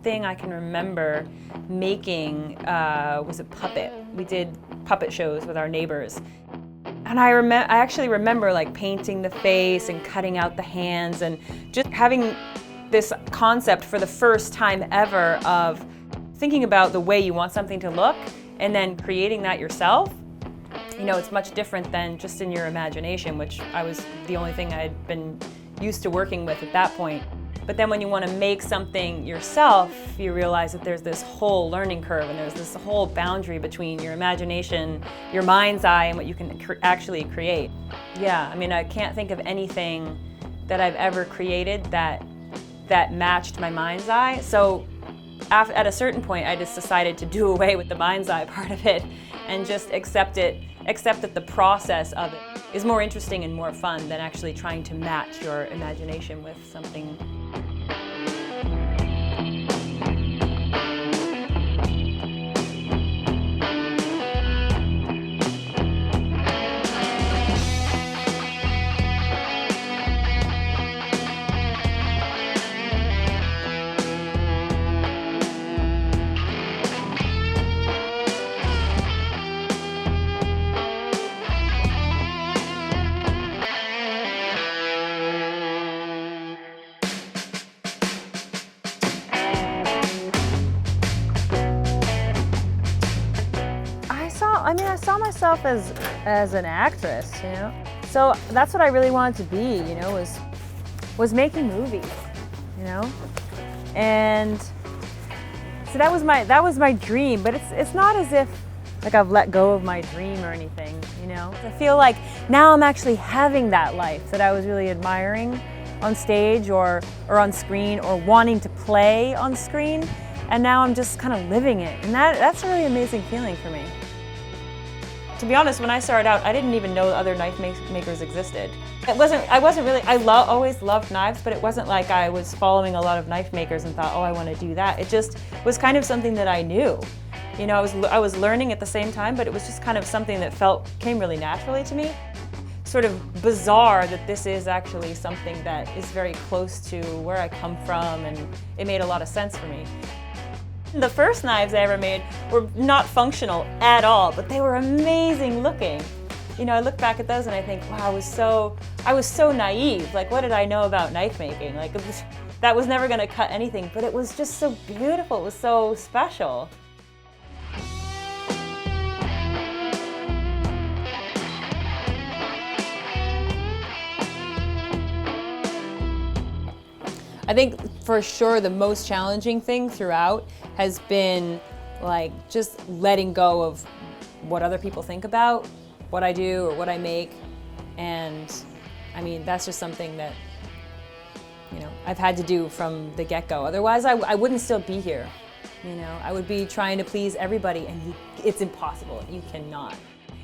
thing I can remember making was a puppet. We did puppet shows with our neighbors. And I actually remember like painting the face and cutting out the hands and just having this concept for the first time ever of thinking about the way you want something to look and then creating that yourself. You know, it's much different than just in your imagination, which I was the only thing I'd been used to working with at that point. But then when you want to make something yourself, you realize that there's this whole learning curve and there's this whole boundary between your imagination, your mind's eye, and what you can actually create. Yeah, I mean, I can't think of anything that I've ever created that matched my mind's eye. So at a certain point, I just decided to do away with the mind's eye part of it and just accept that the process of it is more interesting and more fun than actually trying to match your imagination with something. I saw myself as an actress, you know. So that's what I really wanted to be, you know, was making movies, you know. And so that was my dream, but it's not as if like I've let go of my dream or anything, you know. I feel like now I'm actually having that life that I was really admiring on stage or on screen or wanting to play on screen, and now I'm just kind of living it, and that's a really amazing feeling for me. To be honest, when I started out, I didn't even know other knife makers existed. I always loved knives, but it wasn't like I was following a lot of knife makers and thought, oh, I want to do that. It just was kind of something that I knew. You know, I was learning at the same time, but it was just kind of something that came really naturally to me. Sort of bizarre that this is actually something that is very close to where I come from, and it made a lot of sense for me. The first knives I ever made were not functional at all, but they were amazing looking. You know, I look back at those and I think, wow, I was so naive. Like, what did I know about knife making? Like, that was never going to cut anything, but it was just so beautiful. It was so special. I think for sure the most challenging thing throughout has been like just letting go of what other people think about what I do or what I make. And I mean, that's just something that, you know, I've had to do from the get-go. Otherwise, I wouldn't still be here. You know, I would be trying to please everybody, and it's impossible. You cannot.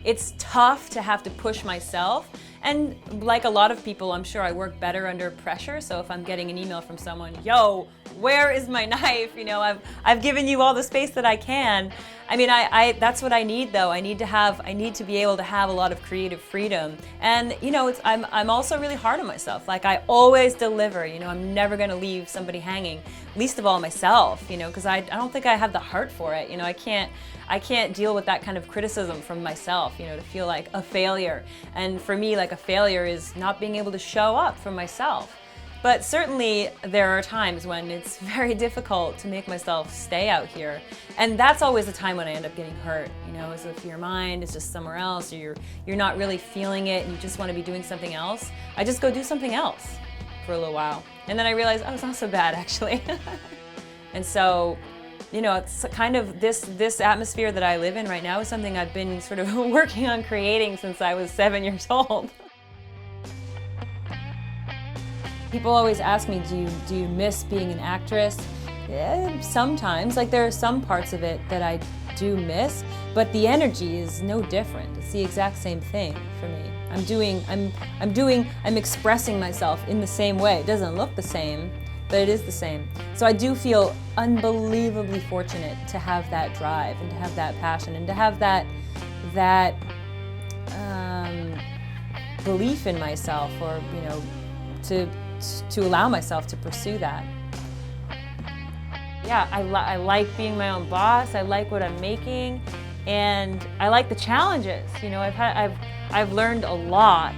It's tough to have to push myself. And like a lot of people, I'm sure I work better under pressure. So if I'm getting an email from someone, yo, where is my knife? You know, I've given you all the space that I can. I mean, that's what I need though. I need to be able to have a lot of creative freedom. And you know, I'm also really hard on myself. Like I always deliver, you know, I'm never gonna leave somebody hanging, least of all myself, you know, because I don't think I have the heart for it. You know, I can't deal with that kind of criticism from myself, you know, to feel like a failure. And for me, like a failure is not being able to show up for myself. But certainly there are times when it's very difficult to make myself stay out here. And that's always the time when I end up getting hurt, you know, as if your mind is just somewhere else, or you're not really feeling it and you just want to be doing something else. I just go do something else for a little while. And then I realize, oh, it's not so bad actually. And so, you know, it's kind of this atmosphere that I live in right now is something I've been sort of working on creating since I was 7 years old. People always ask me, do you miss being an actress? Yeah, sometimes, like there are some parts of it that I do miss, but the energy is no different. It's the exact same thing for me. I'm expressing myself in the same way. It doesn't look the same, but it is the same. So I do feel unbelievably fortunate to have that drive and to have that passion and to have that belief in myself, or you know, to allow myself to pursue that. Yeah, I like being my own boss. I like what I'm making, and I like the challenges. You know, I've learned a lot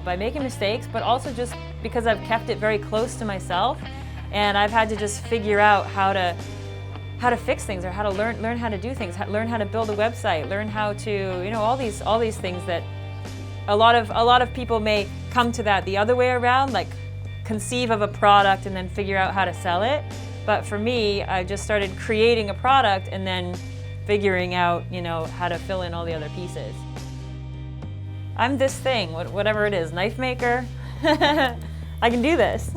by making mistakes, but also just because I've kept it very close to myself, and I've had to just figure out how to fix things, or how to learn how to do things, learn how to build a website, learn how to, you know, all these things that a lot of people may come to that the other way around, like conceive of a product and then figure out how to sell it. But for me, I just started creating a product and then figuring out, you know, how to fill in all the other pieces. I'm this thing, whatever it is, knife maker. I can do this.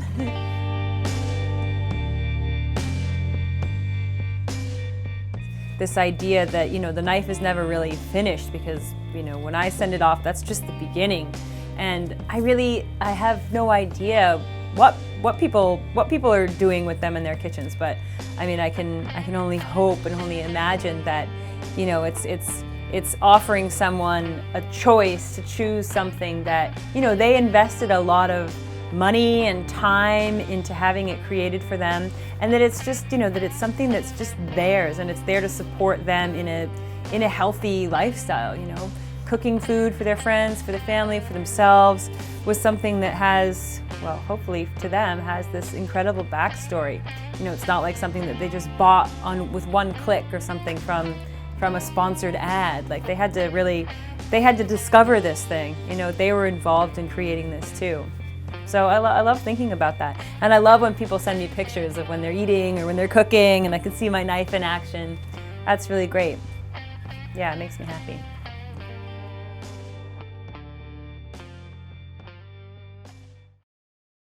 This idea that, you know, the knife is never really finished, because, you know, when I send it off, that's just the beginning. And I have no idea what people are doing with them in their kitchens, but I mean, I can only hope and only imagine that, you know, it's offering someone a choice to choose something that, you know, they invested a lot of money and time into having it created for them, and that it's just, you know, that it's something that's just theirs, and it's there to support them in a healthy lifestyle. You know, cooking food for their friends, for their family, for themselves, was something that has, well, hopefully to them, has this incredible backstory. You know, it's not like something that they just bought with one click or something from a sponsored ad. Like, they had to discover this thing. You know, they were involved in creating this too. So I love thinking about that. And I love when people send me pictures of when they're eating or when they're cooking and I can see my knife in action. That's really great. Yeah, it makes me happy.